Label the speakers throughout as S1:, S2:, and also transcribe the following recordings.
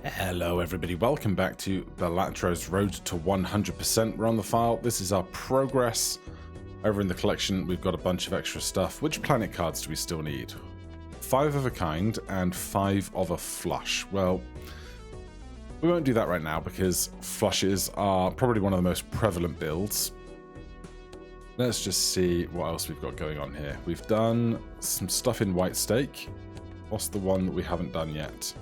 S1: Hello everybody, welcome back to Balatro's Road to 100%. We're on the file. This is our progress. Over in the collection, we've got a bunch of extra stuff. Which planet cards do we still need? 5 of a kind and 5 of a flush. Well, we won't do that right now because flushes are probably one of the most prevalent builds. Let's just see what else we've got going on here. We've done some stuff in White Stake. What's the one that we haven't done yet?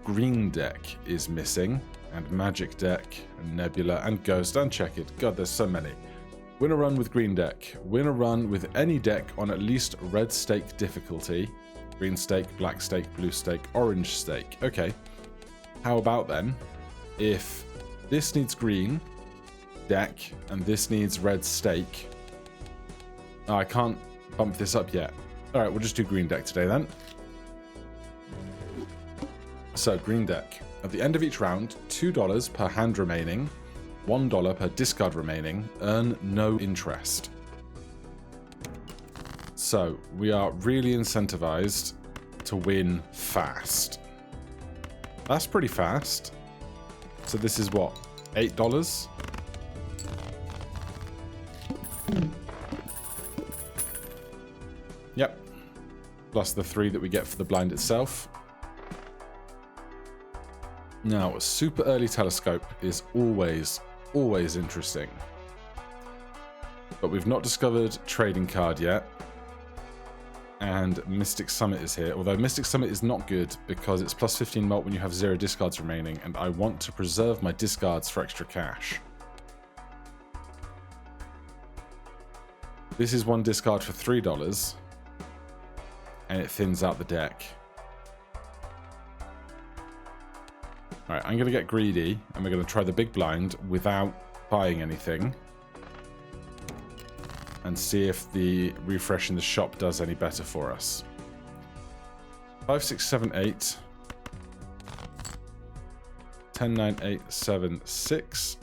S1: Green deck is missing, and magic deck, and nebula, and ghost, and check it. God, there's so many. Win a run with green deck. Win a run with any deck on at least red stake difficulty. Green stake, black stake, blue stake, orange stake. Okay. How about then, if this needs green deck, and this needs red stake. Oh, I can't bump this up yet. Alright, we'll just do green deck today then. So, green deck. At the end of each round, $2 per hand remaining, $1 per discard remaining, earn no interest. So, we are really incentivized to win fast. That's pretty fast. So this is what? $8? Yep. Plus the 3 that we get for the blind itself. Now, a super early telescope is always interesting. But we've not discovered trading card yet. And Mystic Summit is here. Although Mystic Summit is not good because it's plus 15 mult when you have 0 discards remaining. And I want to preserve my discards for extra cash. This is one discard for $3. And it thins out the deck. Alright, I'm going to get greedy, and we're going to try the big blind without buying anything. And see if the refresh in the shop does any better for us. 5, 6, 7, 8. 10, 9, 8, 7, 6.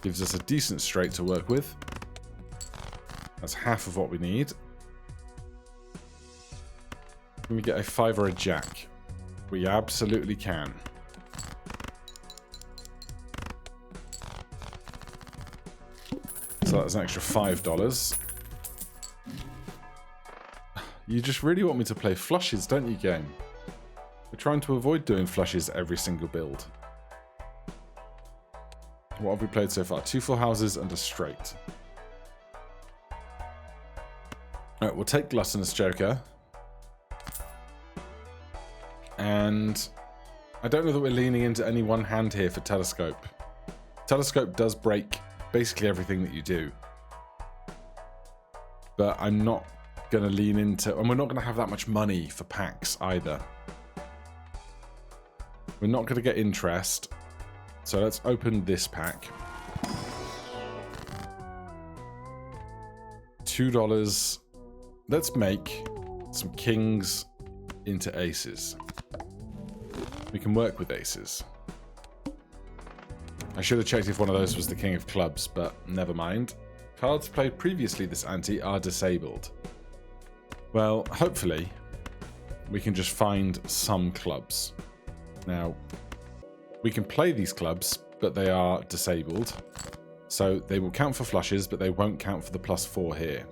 S1: Gives us a decent straight to work with. That's half of what we need. Can we get a 5 or a jack? We absolutely can. So that's an extra $5. You just really want me to play flushes, don't you, game? We're trying to avoid doing flushes every single build. What have we played so far? 2 full houses and a straight. Alright, we'll take Gluttonous Joker. And I don't know that we're leaning into any one hand here for Telescope. Telescope does break basically everything that you do. But I'm not going to lean into... And we're not going to have that much money for packs either. We're not going to get interest. So let's open this pack. $2. Let's make some kings into aces. We can work with aces. I should have checked if one of those was the king of clubs, but never mind. Cards played previously this ante are disabled. Well, hopefully, we can just find some clubs. Now, we can play these clubs, but they are disabled. So they will count for flushes, but they won't count for the +4 here.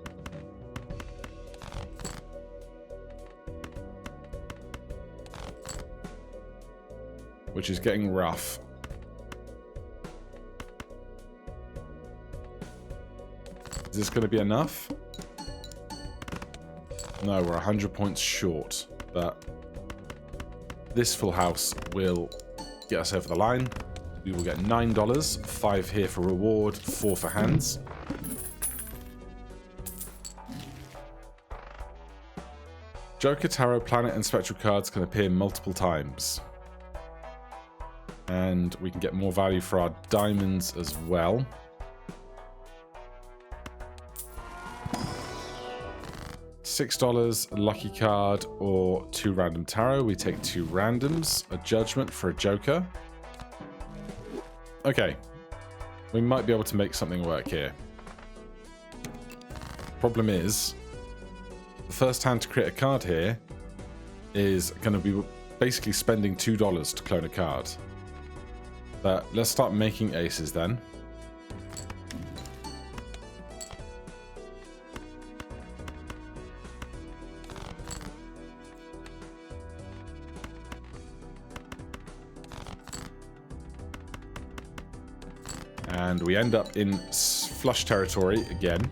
S1: Which is getting rough. Is this going to be enough? No, we're 100 points short, but this full house will get us over the line. We will get $9, 5 here for reward, 4 for hands. Joker, Tarot, Planet, and Spectral cards can appear multiple times. And we can get more value for our diamonds as well. $6, a lucky card, or 2 random tarot. We take 2 randoms, a judgment for a joker. Okay. We might be able to make something work here. Problem is, the first hand to create a card here is going to be basically spending $2 to clone a card. But let's start making aces then. And we end up in flush territory again.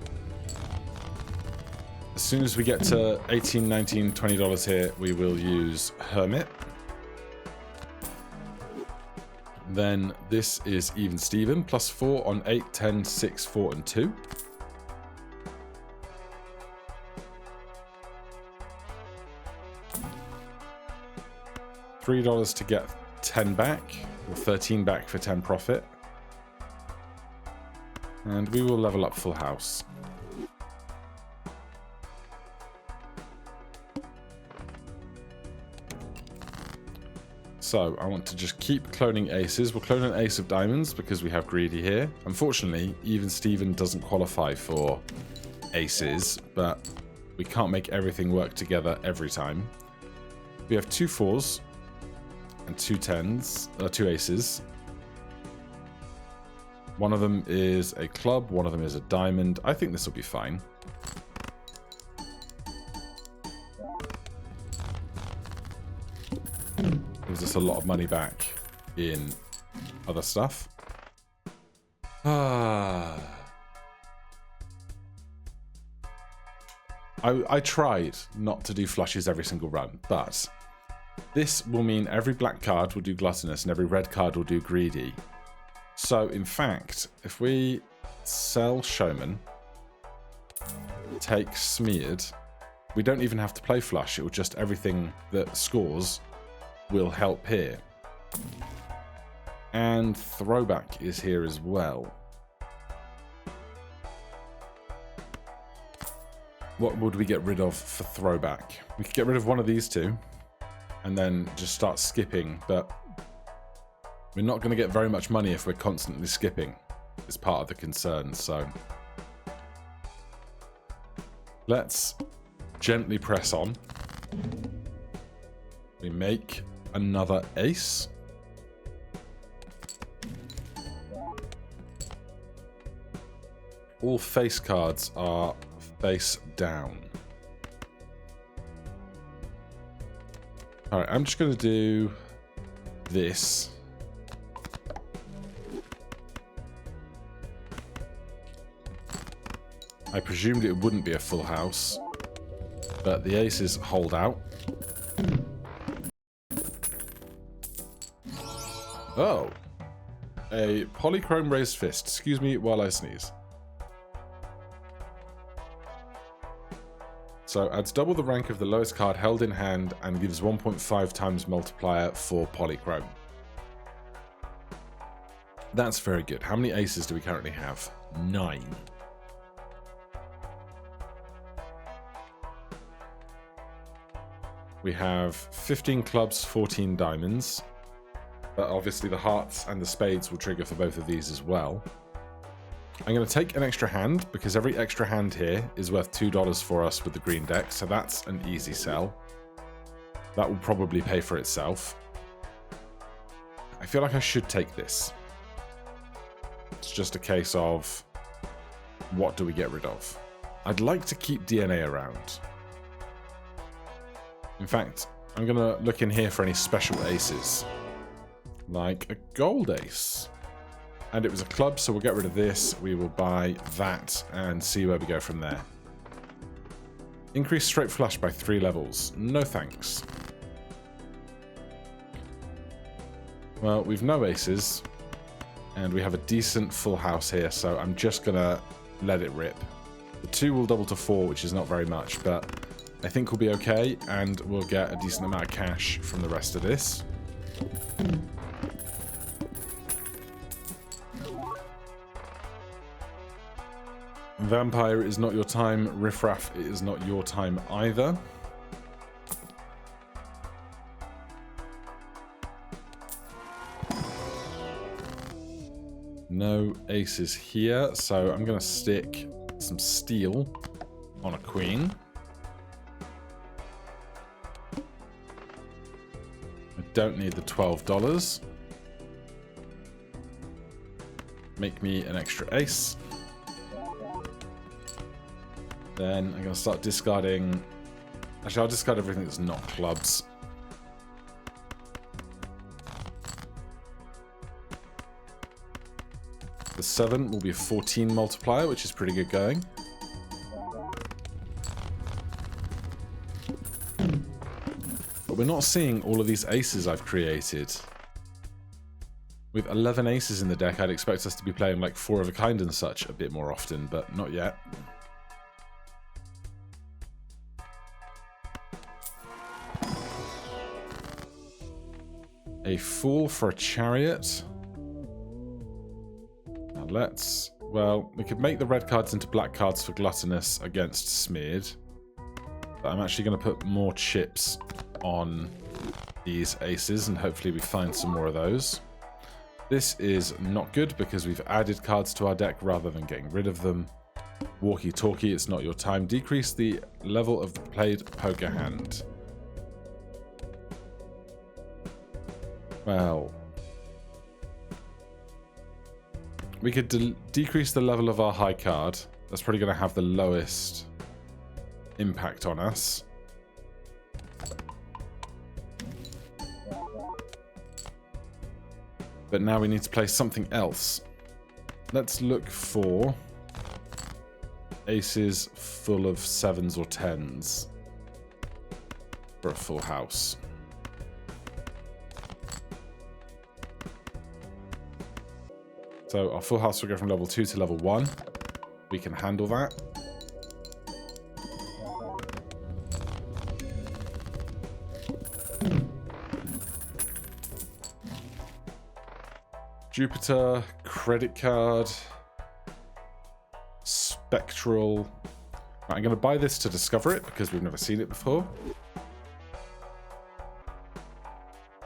S1: As soon as we get to $18, $19, $20 here, we will use Hermit. Then this is Even Steven, +4 on 8, 10, 6, 4, and 2. $3 to get 10 back, or 13 back for 10 profit. And we will level up Full House. So I want to just keep cloning aces. We'll clone an ace of diamonds because we have greedy here. Unfortunately, Even Steven doesn't qualify for aces, but we can't make everything work together every time. We have 2 4s and 2 10s, 2 aces. One of them is a club, one of them is a diamond. I think this will be fine. Gives us a lot of money back in other stuff. I tried not to do flushes every single run, but this will mean every black card will do gluttonous and every red card will do greedy. So, in fact, if we sell Showman, take Smeared, we don't even have to play flush. It will just everything that scores will help here. And Throwback is here as well. What would we get rid of for Throwback? We could get rid of one of these two and then just start skipping, but we're not going to get very much money if we're constantly skipping. It's part of the concern, so let's gently press on. We make another ace. All face cards are face down. Alright, I'm just going to do this. I presumed it wouldn't be a full house, but the aces hold out. Oh, a polychrome raised fist. Excuse me while I sneeze. So adds double the rank of the lowest card held in hand and gives 1.5 times multiplier for polychrome. That's very good. How many aces do we currently have? 9. We have 15 clubs, 14 diamonds. But obviously the hearts and the spades will trigger for both of these as well. I'm going to take an extra hand because every extra hand here is worth $2 for us with the green deck. So that's an easy sell. That will probably pay for itself. I feel like I should take this. It's just a case of what do we get rid of? I'd like to keep DNA around. In fact, I'm going to look in here for any special aces. Like a gold ace. And it was a club, so we'll get rid of this. We will buy that and see where we go from there. Increase straight flush by 3 levels. No thanks. Well, we've no aces. And we have a decent full house here, so I'm just going to let it rip. The 2 will double to 4, which is not very much, but I think we'll be okay, and we'll get a decent amount of cash from the rest of this. Vampire is not your time. Riffraff is not your time either. No aces here, so I'm going to stick some steel on a queen. don't need the $12. Make me an extra ace. Then I'm going to start discarding... Actually, I'll discard everything that's not clubs. The 7 will be a 14 multiplier, which is pretty good going. But we're not seeing all of these aces I've created. With 11 aces in the deck, I'd expect us to be playing like 4 of a kind and such a bit more often, but not yet. A fool for a chariot. Now let's... Well, we could make the red cards into black cards for gluttonous against smeared. But I'm actually going to put more chips on these aces, and hopefully we find some more of those. This is not good because we've added cards to our deck rather than getting rid of them. Walkie-talkie, it's not your time. Decrease the level of the played poker hand. Well, we could decrease the level of our high card. That's probably going to have the lowest impact on us. But now we need to play something else. Let's look for aces full of 7s or 10s for a full house. So our full house will go from level 2 to level 1. We can handle that. Jupiter, credit card, spectral. Right, I'm going to buy this to discover it because we've never seen it before.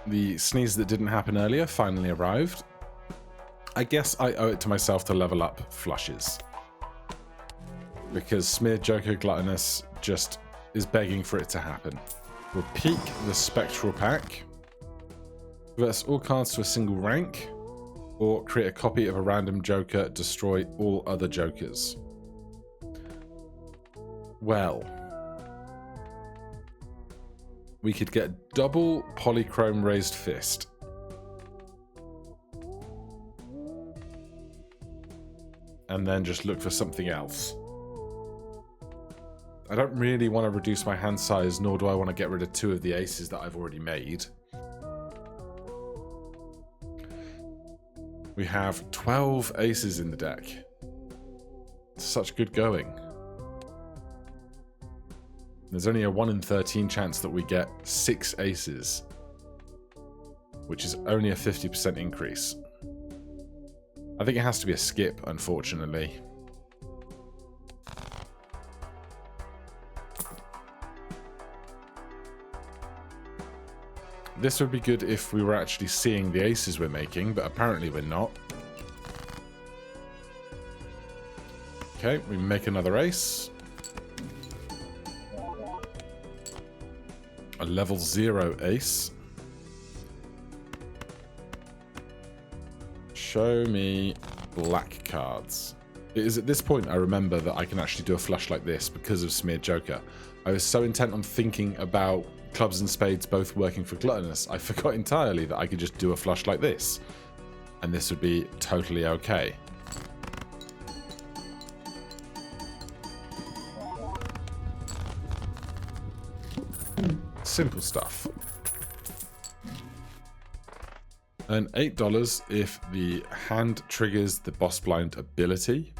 S1: The sneeze that didn't happen earlier finally arrived. I guess I owe it to myself to level up flushes. Because Smeared Joker Gluttonous just is begging for it to happen. We'll peak the Spectral pack. Reverse all cards to a single rank. Or create a copy of a random Joker, destroy all other Jokers. Well. We could get double polychrome raised fist. And then just look for something else. I don't really want to reduce my hand size, nor do I want to get rid of 2 of the aces that I've already made. We have 12 aces in the deck. Such good going. There's only a 1 in 13 chance that we get 6 aces, which is only a 50% increase. I think it has to be a skip, unfortunately. This would be good if we were actually seeing the aces we're making, but apparently we're not. Okay, we make another ace. A level 0 ace. Show me black cards. It is at this point I remember that I can actually do a flush like this because of Smeared Joker. I was so intent on thinking about clubs and spades both working for gluttonous, I forgot entirely that I could just do a flush like this. And this would be totally okay. Simple stuff. Earn $8 if the hand triggers the boss blind ability.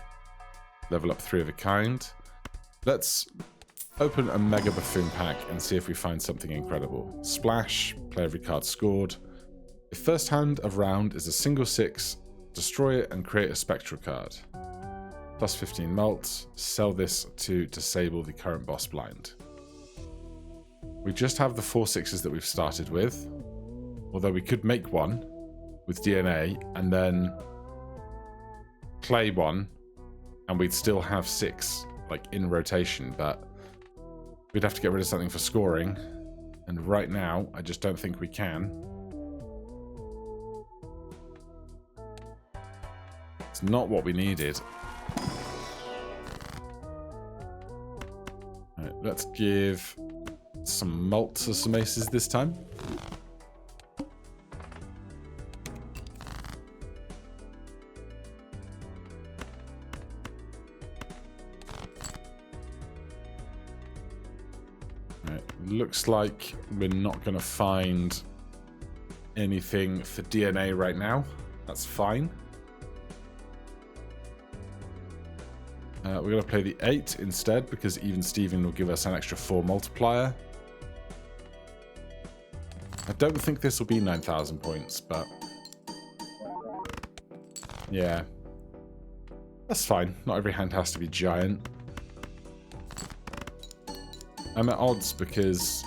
S1: Level up 3 of a kind. Let's open a Mega Buffoon pack and see if we find something incredible. Splash, play every card scored. If first hand of round is a single 6, destroy it and create a spectral card. Plus 15 mult, sell this to disable the current boss blind. We just have the 4 6s that we've started with, although we could make one with DNA and then play one and we'd still have 6 like in rotation, but we'd have to get rid of something for scoring, and right now I just don't think we can. It's not what we needed. Alright, let's give some malt to some aces this time. Looks like we're not going to find anything for DNA right now. That's fine. We're going to play the 8 instead because even Steven will give us an extra 4 multiplier. I don't think this will be 9,000 points, but yeah, that's fine. Not every hand has to be giant. I'm at odds because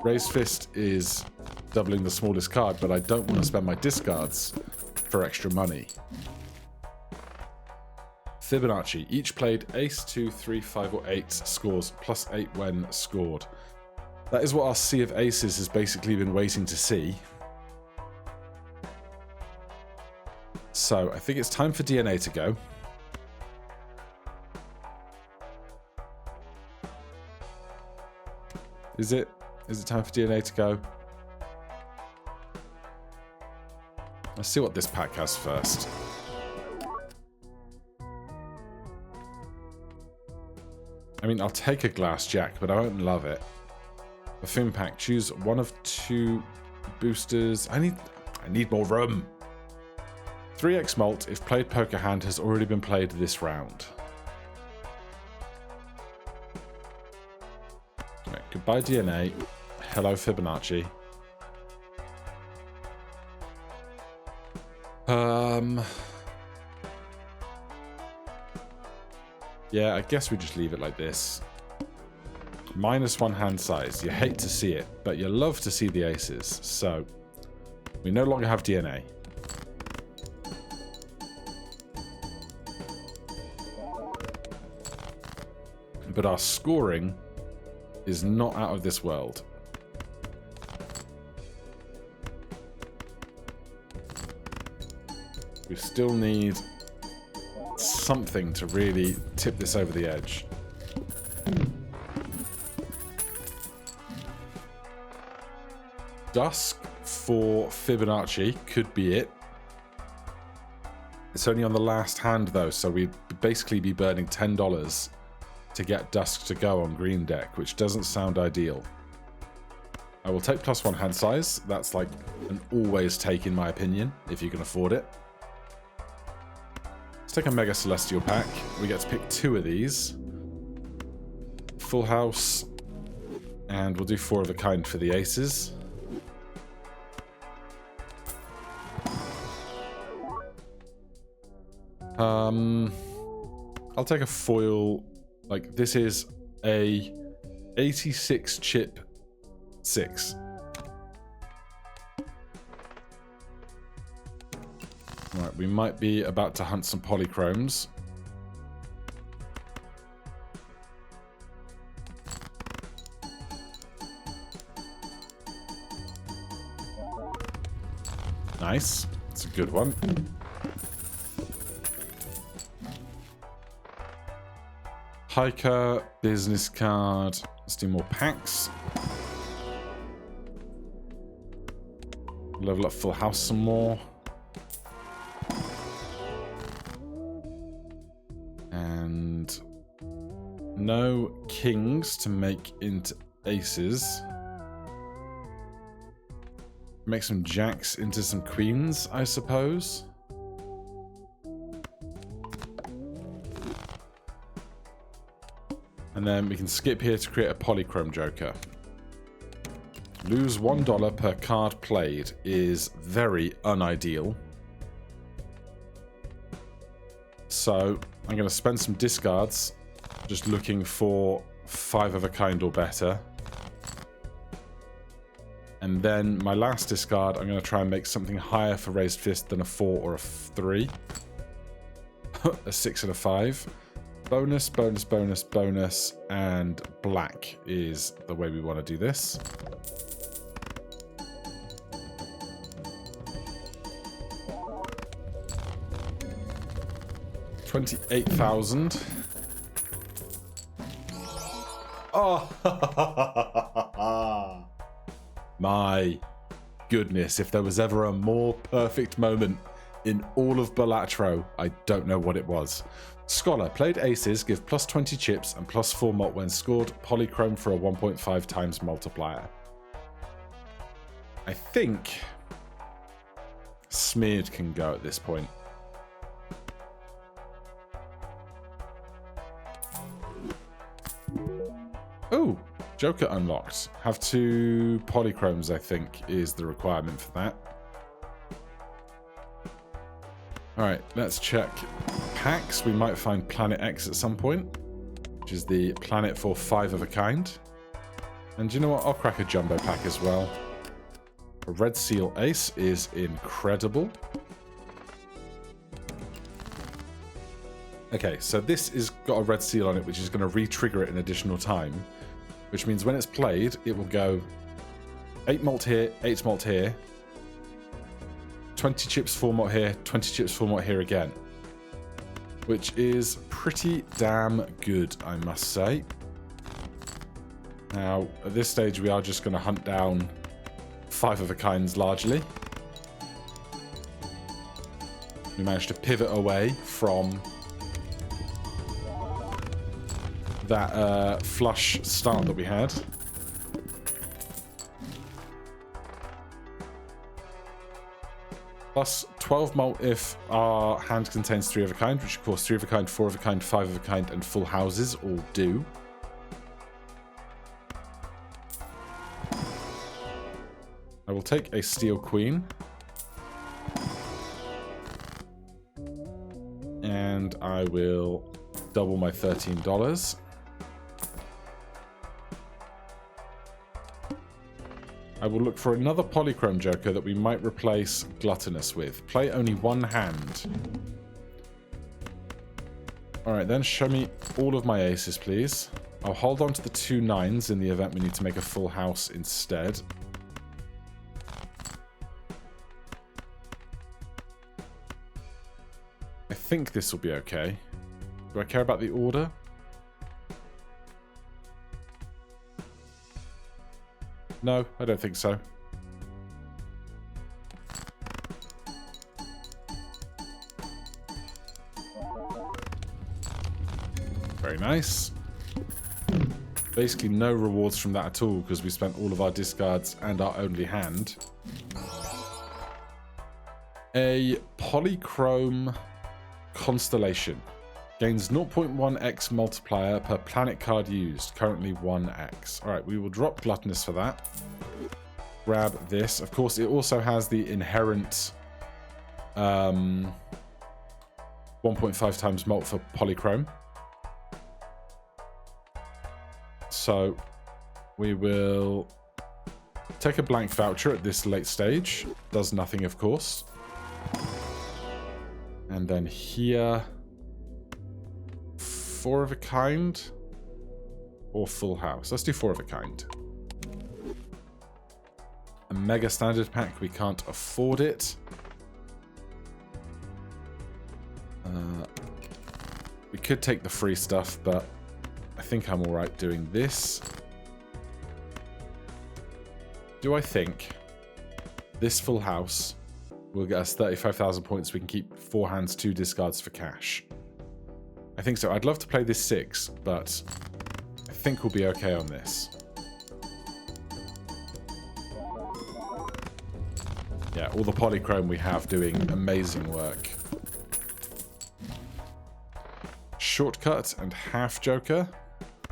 S1: Raised Fist is doubling the smallest card, but I don't want to spend my discards for extra money. Fibonacci. Each played ace, 2, 3, 5, or 8 scores +8 when scored. That is what our Sea of Aces has basically been waiting to see. So I think it's time for DNA to go. Is it time for DNA to go? Let's see what this pack has first. I mean, I'll take a glass jack, but I won't love it. A fin pack. Choose one of 2 boosters. I need more room. 3x malt if played poker hand has already been played this round. Right, goodbye DNA. Hello Fibonacci. Yeah, I guess we just leave it like this. -1 hand size. You hate to see it, but you love to see the aces. So, we no longer have DNA. But our scoring is not out of this world. We still need something to really tip this over the edge. Dusk for Fibonacci could be it. It's only on the last hand though, so we'd basically be burning $10 to get Dusk to go on green deck, which doesn't sound ideal. I will take +1 hand size. That's like an always take in my opinion, if you can afford it. Let's take a Mega Celestial pack. We get to pick 2 of these. Full house. And we'll do 4 of a kind for the aces. I'll take a foil. Like, this is a 86 chip 6. Right, we might be about to hunt some polychromes. Nice. That's a good one. Hiker, business card. Let's do more packs. Level up full house some more. And no kings to make into aces. Make some jacks into some queens, I suppose. And then we can skip here to create a polychrome joker. Lose $1 per card played is very unideal. So I'm going to spend some discards just looking for 5 of a kind or better. And then my last discard, I'm going to try and make something higher for Raised Fist than a 4 or a 3. A 6 and a 5. Bonus, bonus, bonus, bonus, and black is the way we want to do this. 28,000. Oh, my goodness. If there was ever a more perfect moment in all of Balatro, I don't know what it was. Scholar, played aces, give plus 20 chips and plus 4 malt when scored, polychrome for a 1.5 times multiplier. I think smeared can go at this point. Oh, Joker unlocked. Have 2 polychromes, I think, is the requirement for that. Alright, let's check packs. We might find Planet X at some point, which is the planet for 5 of a kind. And you know what? I'll crack a jumbo pack as well. A Red Seal Ace is incredible. Okay, so this has got a red seal on it, which is going to re-trigger it an additional time, which means when it's played, it will go 8 malt here, 8 malt here, 20 chips, 4 malt here, 20 chips, 4 malt here again, which is pretty damn good, I must say. Now, at this stage, we are just going to hunt down 5 of a kinds largely. We managed to pivot away from that flush start that we had. Plus 12 malt if our hand contains 3 of a kind, which of course 3 of a kind, 4 of a kind, 5 of a kind, and full houses all do. I will take a Steel Queen. And I will double my $13. I will look for another polychrome joker that we might replace Gluttonous with. Play only 1 hand. Alright then, show me all of my aces, please. I'll hold on to the 2 9s in the event we need to make a full house instead. I think this will be okay. Do I care about the order? No, I don't think so. Very nice. Basically no rewards from that at all because we spent all of our discards and our only hand. A polychrome constellation. Gains 0.1x multiplier per planet card used. Currently 1x. Alright, we will drop Gluttonous for that. Grab this. Of course, it also has the inherent 1.5 times mult for polychrome. So, we will take a blank voucher at this late stage. Does nothing, of course. And then here... 4 of a kind or full house. Let's do 4 of a kind. A mega standard pack, we can't afford it. We could take the free stuff, but I think I'm alright doing this. Do I think this full house will get us 35,000 points? We can keep 4 hands, 2 discards for cash. I think so. I'd love to play this 6, but I think we'll be okay on this. Yeah, all the polychrome we have doing amazing work. Shortcut and half joker.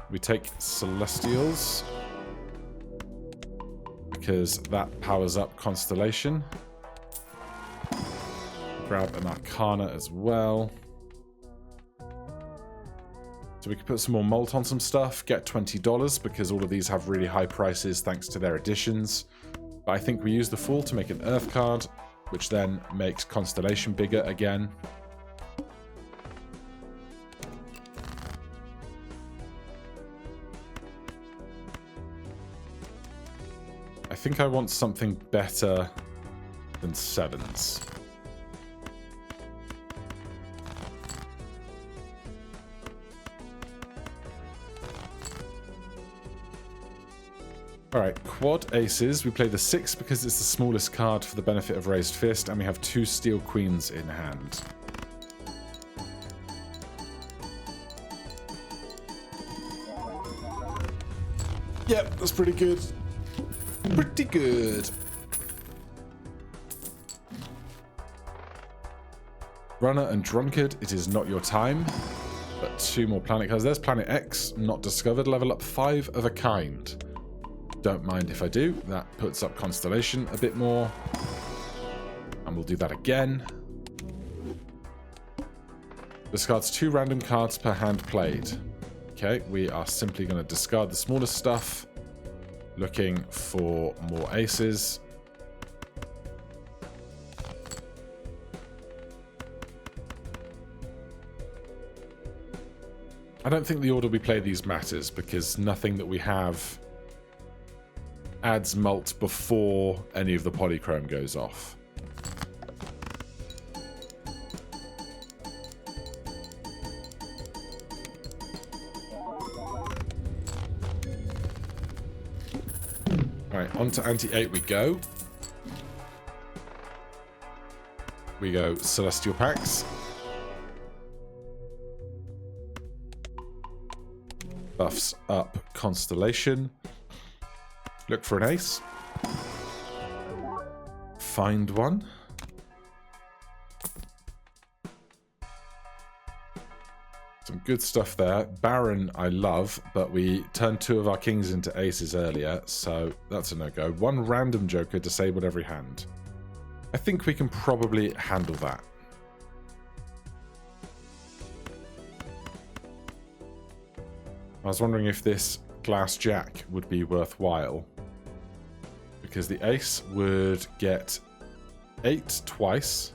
S1: We take Celestials because that powers up Constellation. Grab an Arcana as well. So we can put some more malt on some stuff, get $20 because all of these have really high prices thanks to their additions. But I think we use the Fool to make an Earth card, which then makes Constellation bigger again. I think I want something better than 7s. Alright, quad aces. We play the 6 because it's the smallest card for the benefit of raised fist, and we have 2 steel queens in hand. Yep, that's pretty good. Pretty good. Runner and Drunkard, it is not your time. But 2 more planet cards. There's Planet X, not discovered. Level up 5 of a kind. Don't mind if I do. That puts up Constellation a bit more. And we'll do that again. Discards 2 random cards per hand played. Okay, we are simply going to discard the smallest stuff. Looking for more aces. I don't think the order we play these matters, because nothing that we have adds mult before any of the polychrome goes off. Alright, on to Anti-8 we go. We go Celestial Packs. Buffs up Constellation. Look for an ace. Find one. Some good stuff there. Baron I love, but we turned 2 of our kings into aces earlier, so that's a no-go. 1 random joker disabled every hand. I think we can probably handle that. I was wondering if this glass jack would be worthwhile, because the ace would get 8 twice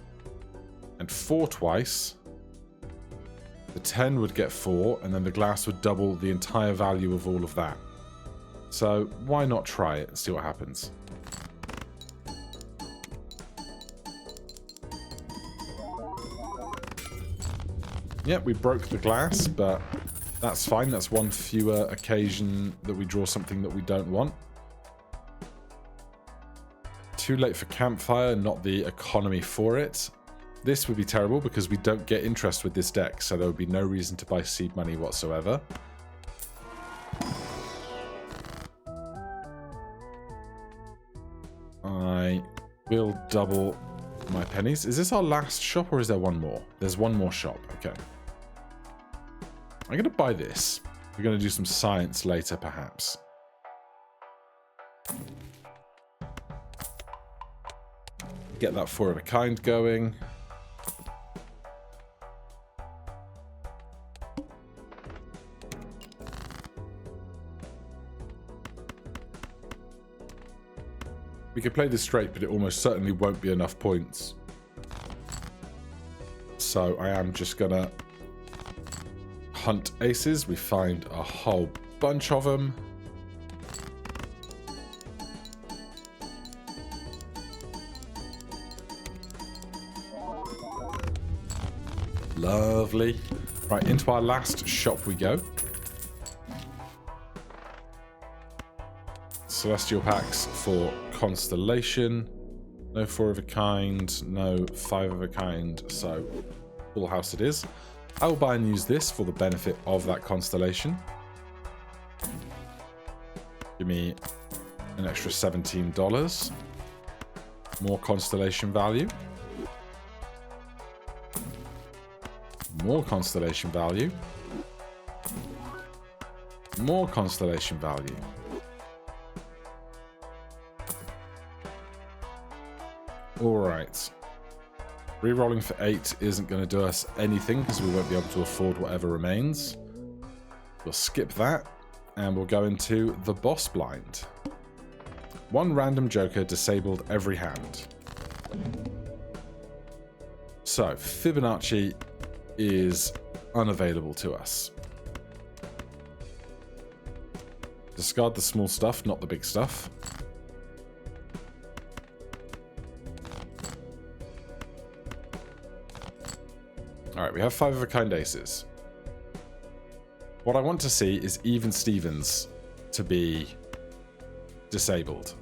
S1: and 4 twice. The 10 would get 4, and then the glass would double the entire value of all of that. So why not try it and see what happens? Yep, we broke the glass, but that's fine. That's 1 fewer occasion that we draw something that we don't want. Too late for Campfire, not the economy for it. This would be terrible because we don't get interest with this deck, so there would be no reason to buy seed money whatsoever. I will double my pennies. Is this our last shop or is there one more? There's one more shop. Okay. I'm going to buy this. We're going to do some science later, perhaps. Get that 4 of a kind going. We could play this straight, but it almost certainly won't be enough points. So I am just going to hunt aces. We find a whole bunch of them. Lovely. Right, into our last shop we go. Celestial packs for Constellation. No 4 of a kind, no 5 of a kind, so full house it is. I will buy and use this for the benefit of that Constellation. Give me an extra $17. More Constellation value. More Constellation value. More Constellation value. Alright. Rerolling for 8 isn't going to do us anything because we won't be able to afford whatever remains. We'll skip that and we'll go into the boss blind. 1 random joker disabled every hand. So, Fibonacci is unavailable to us. Discard the small stuff, not the big stuff. Alright, we have 5 of a kind aces. What I want to see is even Stevens to be disabled.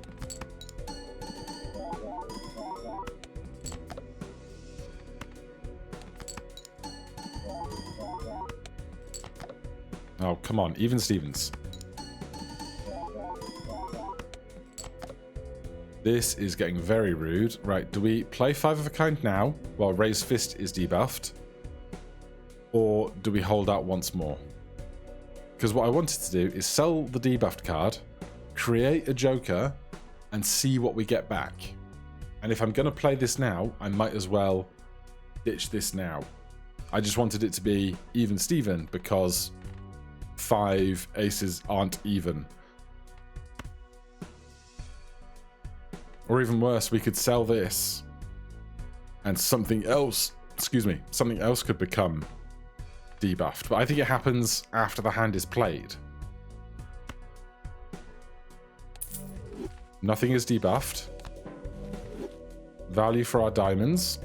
S1: Oh, come on. Even Stevens. This is getting very rude. Right, do we play 5 of a kind now while Raised Fist is debuffed? Or do we hold out once more? Because what I wanted to do is sell the debuffed card, create a Joker, and see what we get back. And if I'm going to play this now, I might as well ditch this now. I just wanted it to be even Steven because 5 aces aren't even. Or even worse, we could sell this and something else, excuse me, something else could become debuffed. But I think it happens after the hand is played. Nothing is debuffed. Value for our diamonds.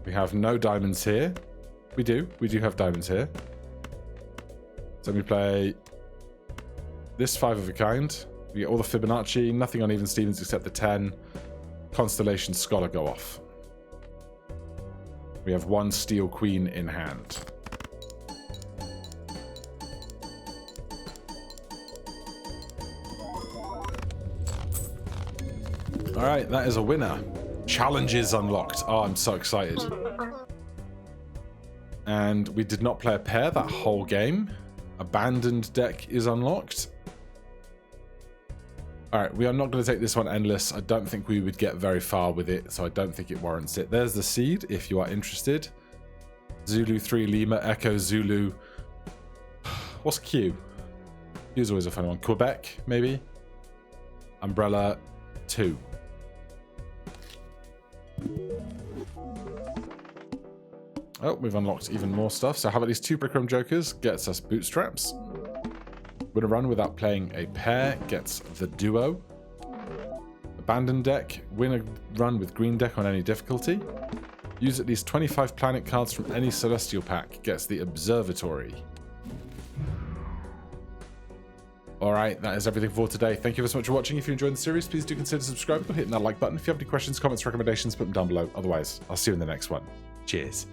S1: We have no diamonds here. We do have diamonds here. So we play this 5 of a kind. We get all the Fibonacci, nothing on even Stevens except the 10. Constellation Scholar go off. We have 1 Steel Queen in hand. Alright, that is a winner. Challenges unlocked. Oh, I'm so excited. And we did not play a pair that whole game. Abandoned deck is unlocked. Alright, we are not going to take this one endless. I don't think we would get very far with it, so I don't think it warrants it. There's the seed, if you are interested. Zulu 3 Lima, Echo Zulu. What's Q? Q's always a fun one. Quebec, maybe? Umbrella 2. Oh, we've unlocked even more stuff. So how about these 2 polychrome jokers? Gets us bootstraps. Win a run without playing a pair gets the duo. Abandoned deck. Win a run with green deck on any difficulty. Use at least 25 planet cards from any celestial pack gets the observatory. Alright, that is everything for today. Thank you so much for watching. If you enjoyed the series, please do consider subscribing and hitting that like button. If you have any questions, comments, recommendations, put them down below. Otherwise, I'll see you in the next one. Cheers.